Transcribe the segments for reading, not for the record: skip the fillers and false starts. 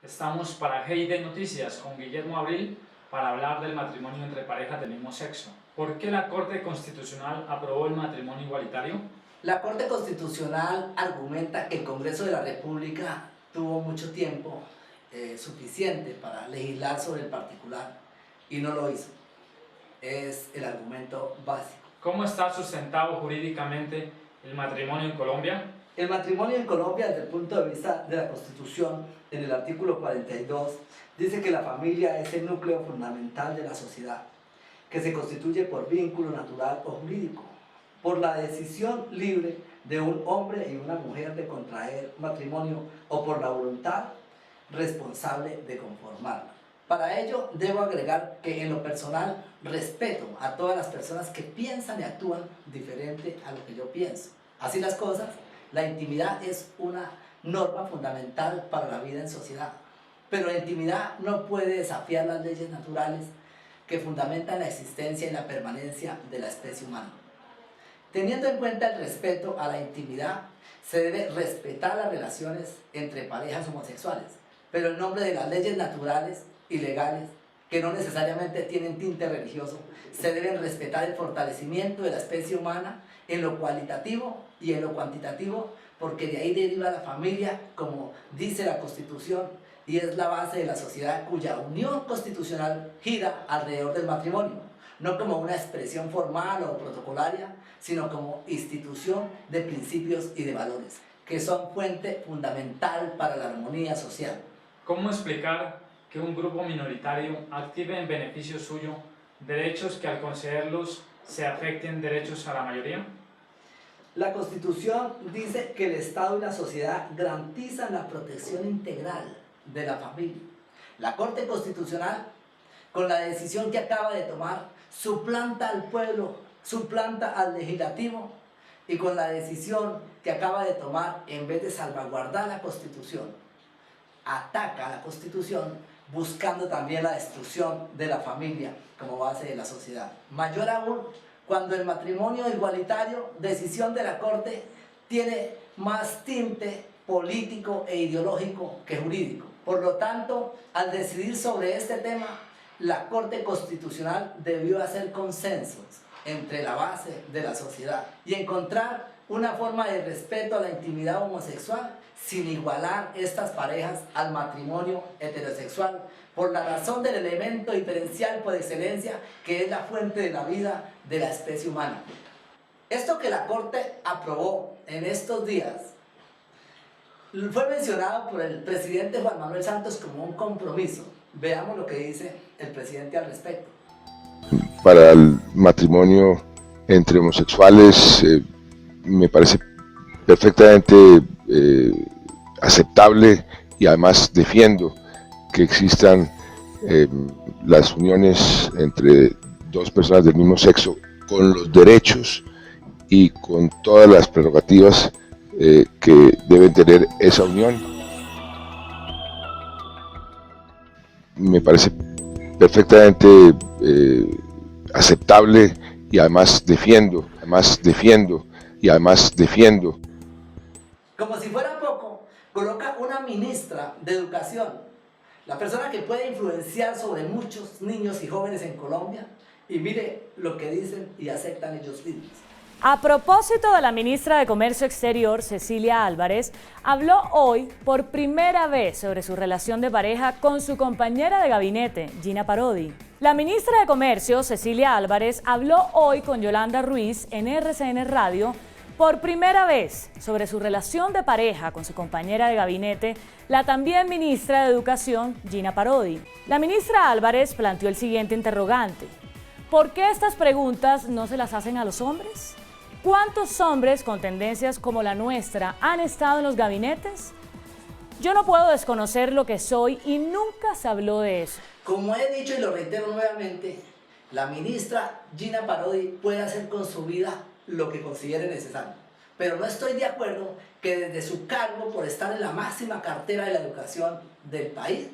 Estamos para GID Noticias con Guillermo Abril para hablar del matrimonio entre parejas del mismo sexo. ¿Por qué la Corte Constitucional aprobó el matrimonio igualitario? La Corte Constitucional argumenta que el Congreso de la República tuvo mucho tiempo suficiente para legislar sobre el particular y no lo hizo. Es el argumento básico. ¿Cómo está sustentado jurídicamente el matrimonio en Colombia? El matrimonio en Colombia, desde el punto de vista de la Constitución, en el artículo 42, dice que la familia es el núcleo fundamental de la sociedad, que se constituye por vínculo natural o jurídico, por la decisión libre de un hombre y una mujer de contraer matrimonio o por la voluntad responsable de conformarla. Para ello, debo agregar que en lo personal respeto a todas las personas que piensan y actúan diferente a lo que yo pienso. Así las cosas, la intimidad es una norma fundamental para la vida en sociedad, pero la intimidad no puede desafiar las leyes naturales que fundamentan la existencia y la permanencia de la especie humana. Teniendo en cuenta el respeto a la intimidad, se debe respetar las relaciones entre parejas homosexuales, pero en nombre de las leyes naturales y legales, que no necesariamente tienen tinte religioso, se deben respetar el fortalecimiento de la especie humana en lo cualitativo y en lo cuantitativo, porque de ahí deriva la familia, como dice la Constitución, y es la base de la sociedad cuya unión constitucional gira alrededor del matrimonio, no como una expresión formal o protocolaria, sino como institución de principios y de valores, que son fuente fundamental para la armonía social. ¿Cómo explicar que un grupo minoritario active en beneficio suyo derechos que al concederlos se afecten derechos a la mayoría? La Constitución dice que el Estado y la sociedad garantizan la protección integral de la familia. La Corte Constitucional, con la decisión que acaba de tomar, suplanta al pueblo, suplanta al legislativo, y con la decisión que acaba de tomar, en vez de salvaguardar la Constitución, ataca a la Constitución, buscando también la destrucción de la familia como base de la sociedad. Mayor aún, cuando el matrimonio igualitario, decisión de la Corte, tiene más tinte político e ideológico que jurídico. Por lo tanto, al decidir sobre este tema, la Corte Constitucional debió hacer consensos entre la base de la sociedad y encontrar una forma de respeto a la intimidad homosexual sin igualar estas parejas al matrimonio heterosexual, por la razón del elemento diferencial por excelencia que es la fuente de la vida de la especie humana. Esto que la Corte aprobó en estos días fue mencionado por el presidente Juan Manuel Santos como un compromiso. Veamos lo que dice el presidente al respecto. Para el matrimonio entre homosexuales me parece perfectamente aceptable, y además defiendo que existan las uniones entre dos personas del mismo sexo con los derechos y con todas las prerrogativas que deben tener esa unión. Me parece perfectamente aceptable, y además defiendo. Como si fuera poco, coloca una ministra de Educación, la persona que puede influenciar sobre muchos niños y jóvenes en Colombia, y mire lo que dicen y aceptan ellos mismos. A propósito de la ministra de Comercio Exterior, Cecilia Álvarez, habló hoy por primera vez sobre su relación de pareja con su compañera de gabinete, Gina Parodi. La ministra de Comercio, Cecilia Álvarez, habló hoy con Yolanda Ruiz en RCN Radio por primera vez sobre su relación de pareja con su compañera de gabinete, la también ministra de Educación, Gina Parodi. La ministra Álvarez planteó el siguiente interrogante: ¿por qué estas preguntas no se las hacen a los hombres? ¿Cuántos hombres con tendencias como la nuestra han estado en los gabinetes? Yo no puedo desconocer lo que soy y nunca se habló de eso. Como he dicho y lo reitero nuevamente, la ministra Gina Parodi puede hacer con su vida lo que considere necesario. Pero no estoy de acuerdo que desde su cargo, por estar en la máxima cartera de la educación del país,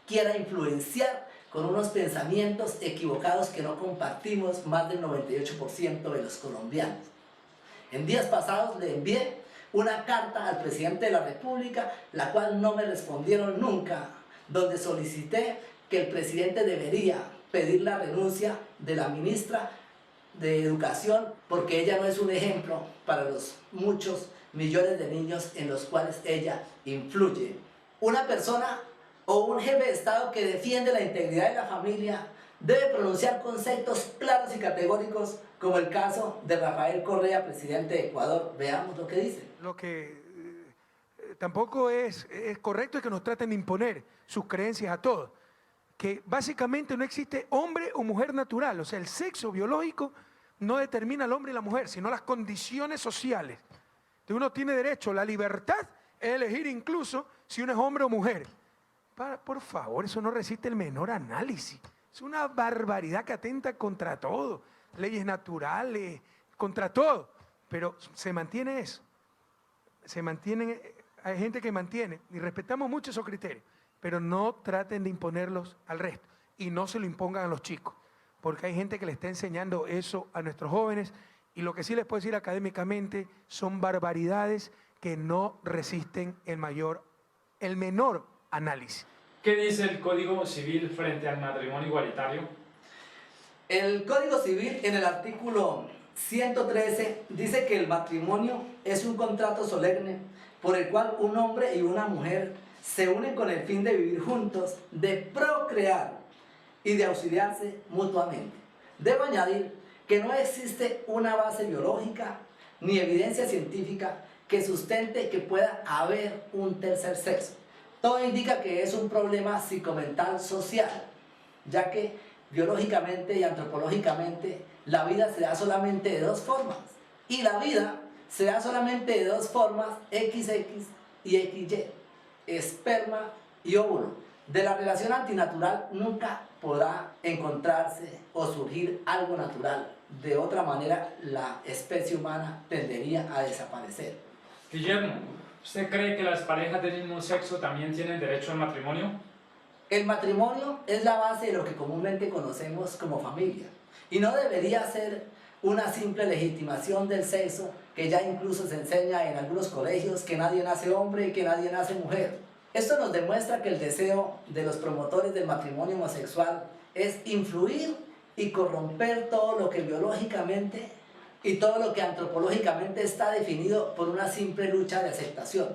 quiera influenciar con unos pensamientos equivocados que no compartimos más del 98% de los colombianos. En días pasados le envié una carta al presidente de la República, la cual no me respondieron nunca donde solicité que el presidente debería pedir la renuncia de la ministra de Educación, porque ella no es un ejemplo para los muchos millones de niños en los cuales ella influye. Una persona o un jefe de Estado que defiende la integridad de la familia debe pronunciar conceptos claros y categóricos, como el caso de Rafael Correa, presidente de Ecuador. Veamos lo que dice. Lo que tampoco es correcto es que nos traten de imponer sus creencias a todos. Que básicamente no existe hombre o mujer natural, o sea, el sexo biológico no determina al hombre y la mujer, sino las condiciones sociales. Entonces uno tiene derecho a la libertad de elegir incluso si uno es hombre o mujer. Por favor, eso no resiste el menor análisis. Es una barbaridad que atenta contra todo, leyes naturales, contra todo. Pero se mantiene eso. Hay gente que mantiene, y respetamos mucho esos criterios, pero no traten de imponerlos al resto y no se lo impongan a los chicos, porque hay gente que le está enseñando eso a nuestros jóvenes y lo que sí les puedo decir académicamente son barbaridades que no resisten el menor análisis. ¿Qué dice el Código Civil frente al matrimonio igualitario? El Código Civil en el artículo 113 dice que el matrimonio es un contrato solemne por el cual un hombre y una mujer se unen con el fin de vivir juntos, de procrear y de auxiliarse mutuamente. Debo añadir que no existe una base biológica ni evidencia científica que sustente que pueda haber un tercer sexo. Todo indica que es un problema psicomental social, ya que biológicamente y antropológicamente la vida se da solamente de dos formas. Y la vida se da solamente de dos formas, XX y XY, esperma y óvulo. De la relación antinatural nunca podrá encontrarse o surgir algo natural. De otra manera, la especie humana tendería a desaparecer. Guillermo, ¿usted cree que las parejas del mismo sexo también tienen derecho al matrimonio? El matrimonio es la base de lo que comúnmente conocemos como familia y no debería ser una simple legitimación del sexo que ya incluso se enseña en algunos colegios que nadie nace hombre y que nadie nace mujer. Esto nos demuestra que el deseo de los promotores del matrimonio homosexual es influir y corromper todo lo que biológicamente y todo lo que antropológicamente está definido por una simple lucha de aceptación.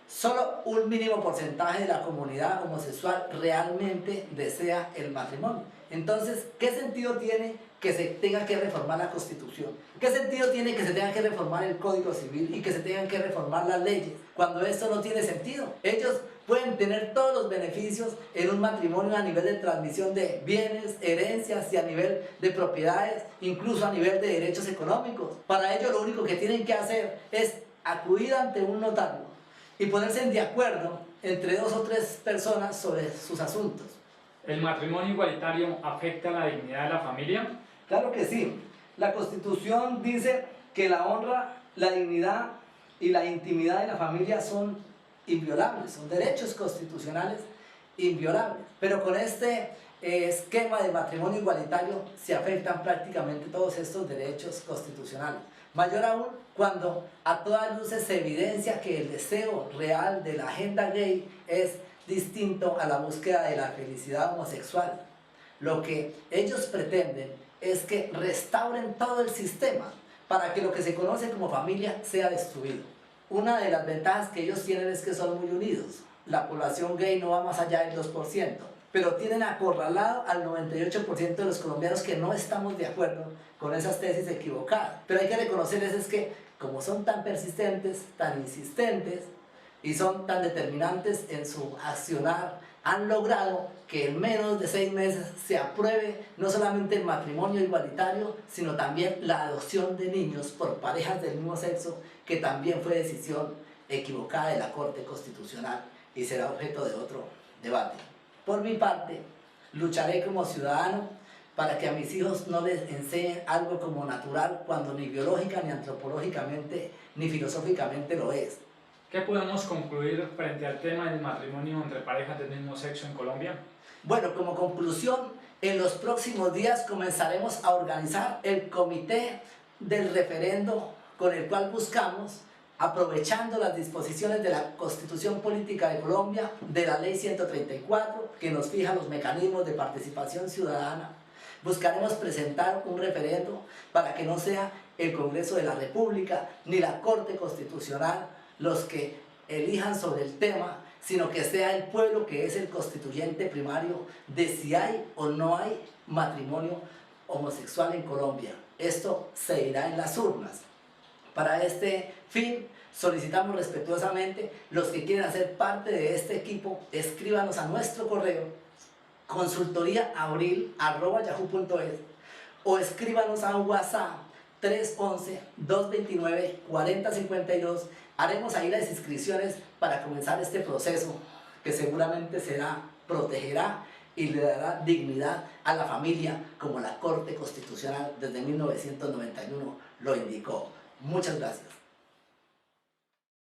Solo un mínimo porcentaje de la comunidad homosexual realmente desea el matrimonio. Entonces, ¿qué sentido tiene que se tenga que reformar la Constitución? ¿Qué sentido tiene que se tenga que reformar el Código Civil y que se tengan que reformar las leyes cuando esto no tiene sentido? Ellos pueden tener todos los beneficios en un matrimonio a nivel de transmisión de bienes, herencias y a nivel de propiedades, incluso a nivel de derechos económicos. Para ello lo único que tienen que hacer es acudir ante un notario y ponerse de acuerdo entre 2 o 3 personas sobre sus asuntos. ¿El matrimonio igualitario afecta la dignidad de la familia? Claro que sí. La Constitución dice que la honra, la dignidad y la intimidad de la familia son inviolables, son derechos constitucionales inviolables. Pero con este esquema de matrimonio igualitario se afectan prácticamente todos estos derechos constitucionales. Mayor aún cuando a todas luces se evidencia que el deseo real de la agenda gay es distinto a la búsqueda de la felicidad homosexual. Lo que ellos pretenden es que restauren todo el sistema para que lo que se conoce como familia sea destruido. Una de las ventajas que ellos tienen es que son muy unidos. La población gay no va más allá del 2%, pero tienen acorralado al 98% de los colombianos que no estamos de acuerdo con esas tesis equivocadas. Pero hay que reconocerles es que como son tan persistentes, tan insistentes y son tan determinantes en su accionar, han logrado que en menos de 6 meses se apruebe no solamente el matrimonio igualitario, sino también la adopción de niños por parejas del mismo sexo, que también fue decisión equivocada de la Corte Constitucional y será objeto de otro debate. Por mi parte, lucharé como ciudadano para que a mis hijos no les enseñen algo como natural cuando ni biológica, ni antropológicamente, ni filosóficamente lo es. ¿Qué podemos concluir frente al tema del matrimonio entre parejas del mismo sexo en Colombia? Bueno, como conclusión, en los próximos días comenzaremos a organizar el comité del referendo con el cual buscamos aprovechando las disposiciones de la Constitución Política de Colombia, de la Ley 134, que nos fija los mecanismos de participación ciudadana, buscaremos presentar un referendo para que no sea el Congreso de la República ni la Corte Constitucional los que elijan sobre el tema, sino que sea el pueblo, que es el constituyente primario de si hay o no hay matrimonio homosexual en Colombia. Esto se irá en las urnas. Para este fin, solicitamos respetuosamente los que quieren hacer parte de este equipo, escríbanos a nuestro correo consultoriaabril@yahoo.es o escríbanos a un WhatsApp 311-229-4052. Haremos ahí las inscripciones para comenzar este proceso que seguramente protegerá y le dará dignidad a la familia, como la Corte Constitucional desde 1991 lo indicó. Muchas gracias.